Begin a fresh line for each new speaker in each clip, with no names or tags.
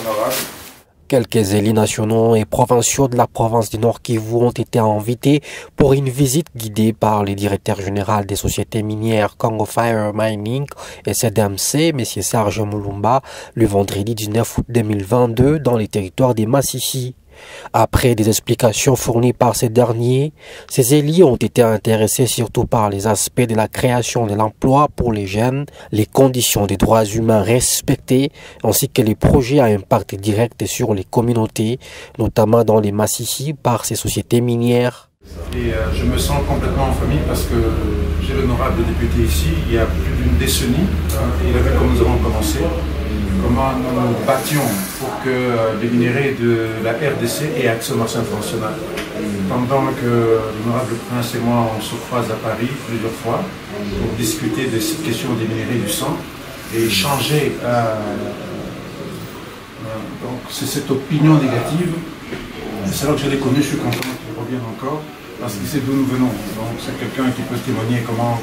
honorable.
Quelques élus nationaux et provinciaux de la province du Nord Kivu ont été invités pour une visite guidée par le directeur général des sociétés minières Congo Fire Mining et CDMC, M. Serge Mulumba, le vendredi 19 août 2022 dans les territoires des Massissi. Après des explications fournies par ces derniers, ces élus ont été intéressés surtout par les aspects de la création de l'emploi pour les jeunes, les conditions des droits humains respectées, ainsi que les projets à impact direct sur les communautés, notamment dans les Massissi par ces sociétés minières.
Et je me sens complètement en famille parce que j'ai l'honorable député ici il y a plus d'une décennie. Il a vu comment nous avons commencé, comment nous nous battions pour que les minéraux de la RDC aient accès au marché international. Pendant que l'honorable Prince et moi on se croise à Paris plusieurs fois pour discuter de cette question des minéraux du sang et changer. Donc c'est cette opinion négative. C'est là que je l'ai connu, je suis content qu'il revienne encore, parce qu'il sait d'où nous venons. Donc c'est quelqu'un qui peut témoigner comment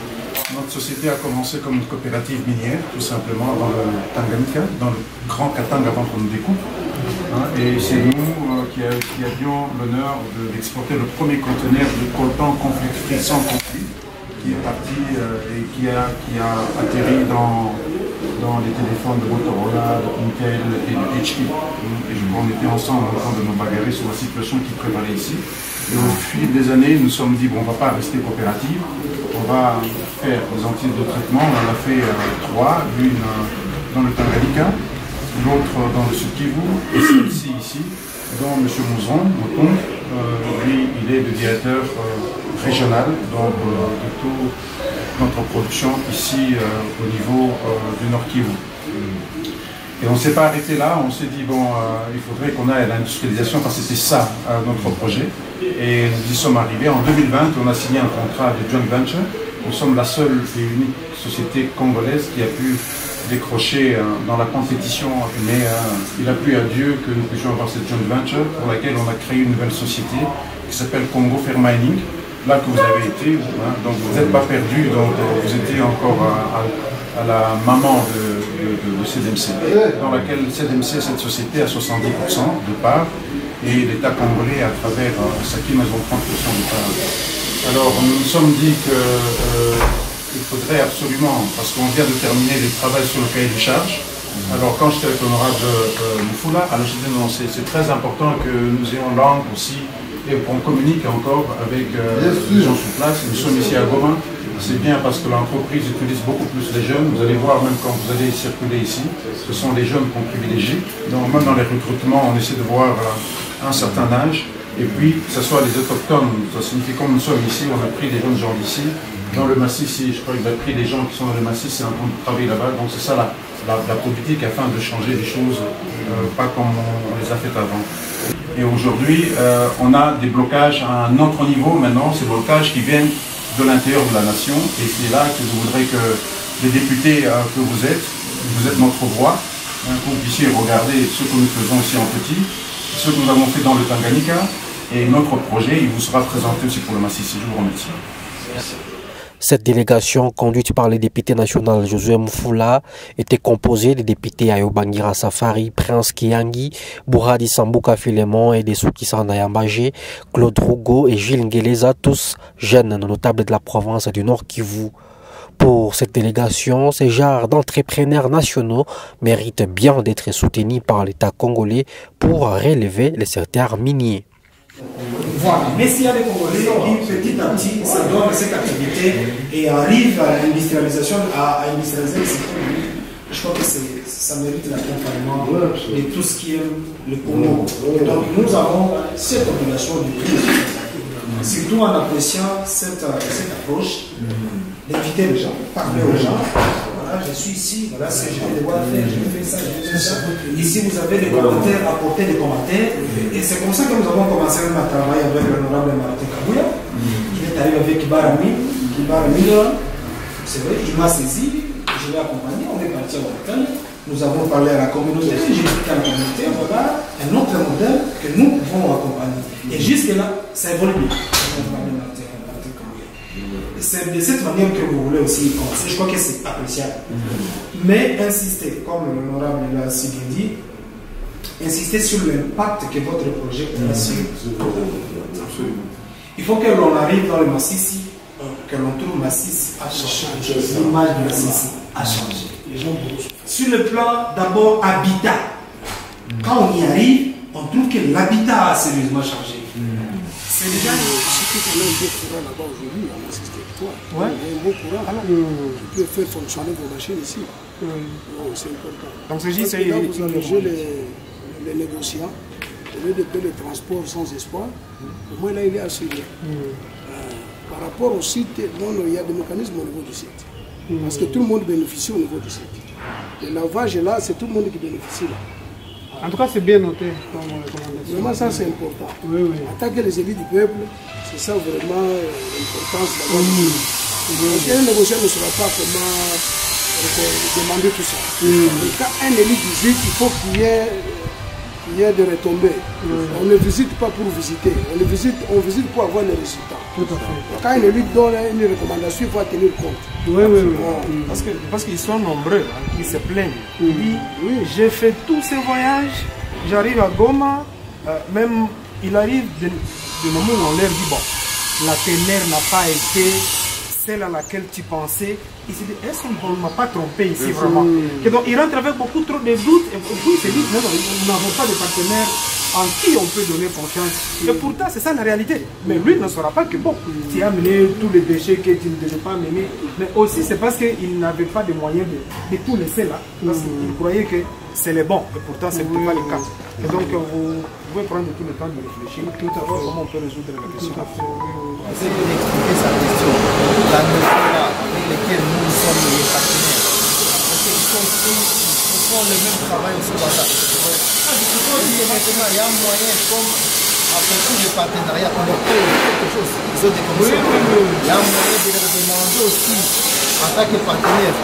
notre société a commencé comme une coopérative minière, tout simplement dans le Tanganyika, dans le grand Katanga avant qu'on nous découpe. Et c'est nous qui avions l'honneur d'exporter le premier conteneur de coltan conflit-free sans conflit, qui est parti et qui a atterri dans les téléphones de Motorola, de Intel et de HP. Et on était ensemble en train de nous bagarrer sur la situation qui prévalait ici. Et au fil des années, nous nous sommes dit, bon, on ne va pas rester coopérative, on va faire des entités de traitement. On en a fait 3, l'une dans le Tanganyika, l'autre dans le Sud Kivu, et celle-ci ici, dont M. Mouzon, lui, il est le directeur régional donc, de toute notre production ici au niveau du Nord Kivu. Et on ne s'est pas arrêté là, on s'est dit, bon, il faudrait qu'on aille à l'industrialisation parce que c'était ça notre projet. Et nous y sommes arrivés. En 2020, on a signé un contrat de joint venture. Nous sommes la seule et unique société congolaise qui a pu décrocher dans la compétition, mais il a plu à Dieu que nous puissions avoir cette joint venture pour laquelle on a créé une nouvelle société qui s'appelle Congo Fire Mining. Là que vous avez été, donc vous n'êtes pas perdu, donc vous étiez encore à la maman de CDMC, dans laquelle CDMC, cette société, a 70% de part, et l'État congolais, à travers Sakim, ils ont 30% de part. Alors nous nous sommes dit qu'il faudrait absolument, parce qu'on vient de terminer le travail sur le cahier des charges. Alors quand j'étais avec l'honorable Mufula, alors j'ai dit non, c'est très important que nous ayons langue aussi, et qu'on communique encore avec les gens sur place. Nous sommes ici à Goma. C'est bien parce que l'entreprise utilise beaucoup plus les jeunes. Vous allez voir, même quand vous allez circuler ici, ce sont les jeunes qu'on privilégie. Donc même dans les recrutements, on essaie de voir un certain âge. Et puis, que ce soit les autochtones, ça signifie comme nous sommes ici, on a pris des jeunes gens d'ici. Dans le massif, je crois qu'il a pris des gens qui sont dans le massif, c'est en train de travailler là-bas. Donc c'est ça la politique afin de changer les choses, pas comme on les a faites avant. Et aujourd'hui, on a des blocages à un autre niveau maintenant, ces blocages qui viennent de l'intérieur de la nation. Et c'est là que je voudrais que les députés que vous êtes notre voix, que vous puissiez regarder ce que nous faisons ici en petit, ce que nous avons fait dans le Tanganyika, et notre projet, il vous sera présenté aussi pour le Massissi. Je vous remercie.
Merci. Cette délégation, conduite par le député national Josué Mufula, était composée des députés Ayobangira Safari, Prince Kiangi, Bouradi Sambuka Filemon et des Soukisana Yambagé, Claude Rougo et Gilles Ngeleza, tous jeunes notables de la province du Nord Kivu. Pour cette délégation, ces genres d'entrepreneurs nationaux méritent bien d'être soutenus par l'État congolais pour relever les secteurs miniers.
Voilà. Mais s'il y a des Congolais qui petit à petit s'adonnent à cette activité et arrivent à l'industrialisation, à industrialiser le secteur, je crois que ça mérite l'accompagnement de tout ce qui est le Congo. Donc nous avons cette obligation du prix, surtout en appréciant cette approche d'inviter les gens, parler aux gens. Voilà, je suis ici, voilà ce que je vais devoir faire, je fais ça, je fais ça. Ici, vous avez des commentaires, apportez des commentaires. Et c'est comme ça que nous avons commencé même à travailler avec l'honorable Martin Kabouya, qui est arrivé avec Kibarami. C'est vrai, il m'a saisi, je l'ai accompagné, on est parti à l'hôpital. Nous avons parlé à la communauté, j'ai expliqué à la communauté, voilà un autre modèle que nous pouvons accompagner. Et jusque-là, ça évolue bien. C'est de cette manière que vous voulez aussi commencer. Je crois que c'est appréciable. Mais insister, comme l'honorable l'a si bien dit, insister sur l'impact que votre projet aura sur il faut que l'on arrive dans le Massissi, que l'on trouve Massissi a changé. L'image de Massissi a changé. Sur le plan d'abord habitat, quand on y arrive, on trouve que l'habitat a sérieusement changé. C'est déjà
ce qu'on a un beau courant là-bas aujourd'hui, on assiste avec toi. Ouais. Il y a un beau courant. Alors, tu peux faire fonctionner vos machines ici. C'est important.
Donc, c'est
là, vous allégez les négociants. Au lieu de payer le transport sans espoir, au moins là, il est assuré. Par rapport au site, il y a des mécanismes au niveau du site. Parce que tout le monde bénéficie au niveau du site. Le lavage est là, c'est tout le monde qui bénéficie là.
En tout cas, c'est bien noté comme recommandation.
Vraiment, ça c'est important.
Oui, oui.
Attaquer les élites du peuple, c'est ça vraiment l'importance d'avoir. Un négociant ne saura pas comment demander tout ça. Quand un élite visite, il faut qu'il y ait des retombées. On ne visite pas pour visiter, on visite pour avoir les résultats.
Tout à fait.
Quand une élite donne une recommandation, il faut tenir compte.
Oui, oui, oui.
Parce qu'ils sont nombreux qui se plaignent. Ils disent, oui, j'ai fait tous ces voyages, j'arrive à Goma, même il arrive de moments où on leur dit, bon, la ténère n'a pas été celle à laquelle tu pensais. Il se dit, est-ce qu'on ne m'a pas trompé ici vraiment? Et donc il rentre avec beaucoup trop de doutes et puis il se dit, non, nous n'avons pas de partenaire en qui on peut donner confiance. Et pourtant, c'est ça la réalité. Mais lui ne saura pas que bon, tu as amené tous les déchets que tu ne devais pas amener. Mais aussi, c'est parce qu'il n'avait pas de moyens de tout laisser là. Parce qu'il croyait que c'est les bons. Et pourtant, ce n'était pas le cas. Et donc, vous pouvez prendre tout le temps de réfléchir. Tout à fait. Comment on peut résoudre la question.
Essayez d'expliquer sa question. La mesure avec laquelle nous sommes les partenaires. Parce qu'ils font le même travail aussi dans ça. Maintenant, il y a un moyen comme après tout le partenariat pour leur payer quelque chose. Ils ont des commissions. Il y a un moyen de leur demander aussi, en tant que partenaire,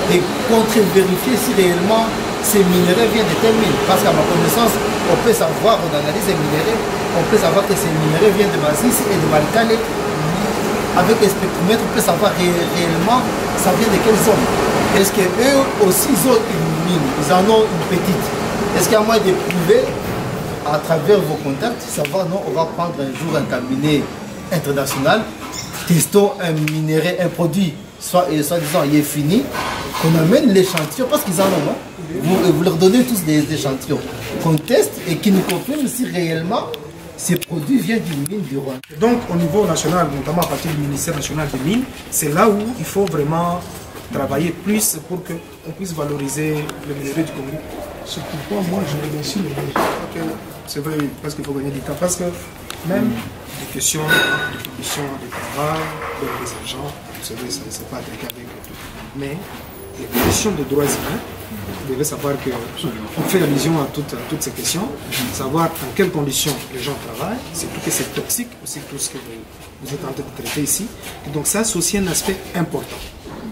de contre-vérifier si réellement ces minerais viennent de telle mine. Parce qu'à ma connaissance, on peut savoir, on analyse les minerais, on peut savoir que ces minerais viennent de Masisi et de Malkale. Avec les spectromètres, on peut savoir réellement ça vient de quelle zone. Est-ce qu'eux aussi, ils ont une mine, ils en ont une petite. Est-ce qu'il y a moyen de prouver à travers vos contacts, savoir non, on va prendre un jour un cabinet international, testons un minerai, un produit, soi-disant il est fini, qu'on amène l'échantillon, parce qu'ils en ont, hein. Vous leur donnez tous des échantillons, qu'on teste et qui nous confirment si réellement ces produits viennent d'une mine du Rwanda.
Donc au niveau national, notamment à partir du ministère national des mines, c'est là où il faut vraiment travailler plus pour qu'on puisse valoriser le minerai du Congo.
C'est pourquoi moi je remercie les gens.
C'est vrai, parce qu'il faut gagner du temps. Parce que même des questions de conditions de travail, des agents, vous savez, ça ne s'est pas attaqué avec tout. Mais les questions de droits humains, vous devez savoir qu'on fait allusion à toutes ces questions, savoir dans quelles conditions les gens travaillent, surtout que c'est toxique, aussi tout ce que vous êtes en train de traiter ici. Et donc ça, c'est aussi un aspect important.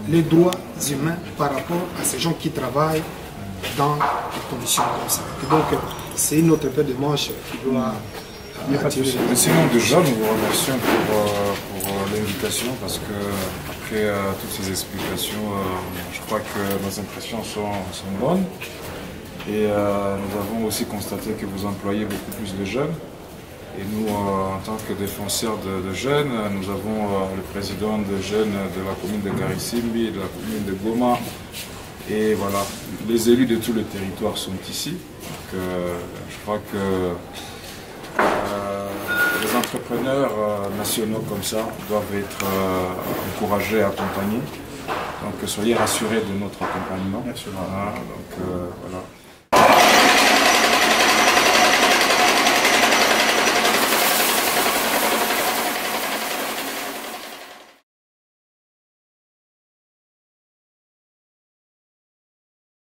Les droits humains par rapport à ces gens qui travaillent dans des conditions comme ça. Et donc, c'est une autre paire de manches qui doit attirer.
Sinon, déjà, nous vous remercions pour l'invitation parce que, après toutes ces explications, je crois que nos impressions sont bonnes. Et nous avons aussi constaté que vous employez beaucoup plus de jeunes. Et nous, en tant que défenseurs de jeunes, nous avons le président de jeunes de la commune de Karisimbi, de la commune de Goma. Et voilà, les élus de tout le territoire sont ici. Donc, je crois que les entrepreneurs nationaux comme ça doivent être encouragés et accompagnés. Donc soyez rassurés de notre accompagnement. Voilà, donc, voilà.